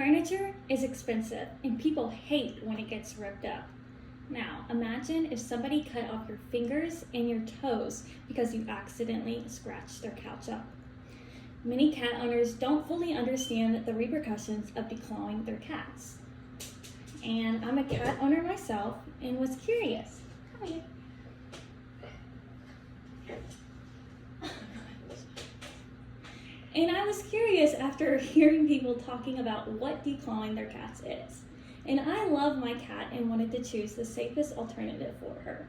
Furniture is expensive and people hate when it gets ripped up. Now, imagine if somebody cut off your fingers and your toes because you accidentally scratched their couch up. Many cat owners don't fully understand the repercussions of declawing their cats. And I'm a cat owner myself and was curious. Hi. And I was curious after hearing people talking about what declawing their cats is. And I love my cat and wanted to choose the safest alternative for her.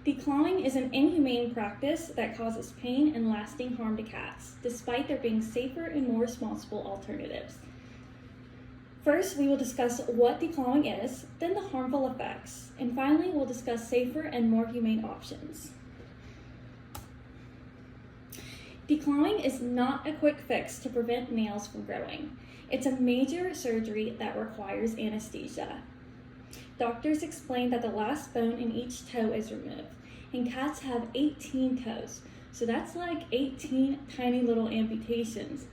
Declawing is an inhumane practice that causes pain and lasting harm to cats, despite there being safer and more responsible alternatives. First, we will discuss what declawing is, then the harmful effects, and finally, we'll discuss safer and more humane options. Declawing is not a quick fix to prevent nails from growing. It's a major surgery that requires anesthesia. Doctors explain that the last bone in each toe is removed, and cats have 18 toes, so that's like 18 tiny little amputations,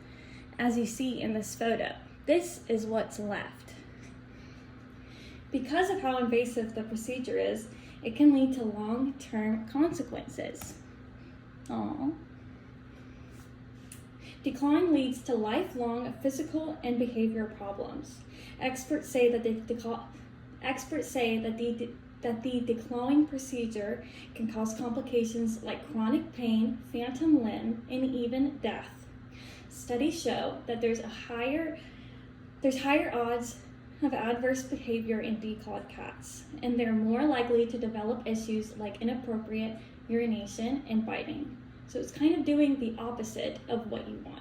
as you see in this photo. This is what's left. Because of how invasive the procedure is, it can lead to long-term consequences. Aww. Declawing leads to lifelong physical and behavioral problems. Experts say that the declawing procedure can cause complications like chronic pain, phantom limb, and even death. Studies show that there's higher odds of adverse behavior in declawed cats, and they're more likely to develop issues like inappropriate urination and biting. So it's kind of doing the opposite of what you want.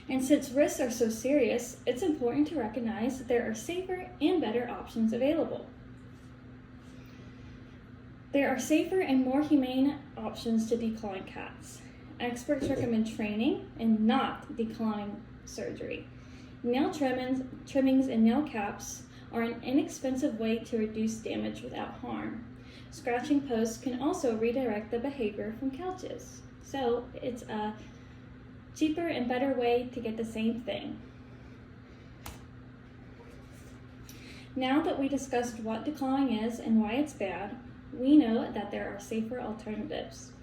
And since risks are so serious, it's important to recognize that there are safer and better options available. There are safer and more humane options to declawing cats. Experts recommend training and not declawing surgery. Nail trimmings and nail caps are an inexpensive way to reduce damage without harm. Scratching posts can also redirect the behavior from couches. So it's a cheaper and better way to get the same thing. Now that we discussed what declawing is and why it's bad, we know that there are safer alternatives.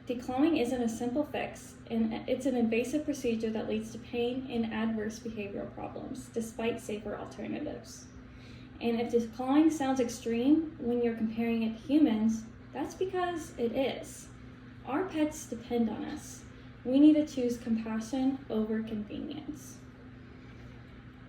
Declawing isn't a simple fix, and it's an invasive procedure that leads to pain and adverse behavioral problems, despite safer alternatives. And if declawing sounds extreme when you're comparing it to humans, that's because it is. Our pets depend on us. We need to choose compassion over convenience.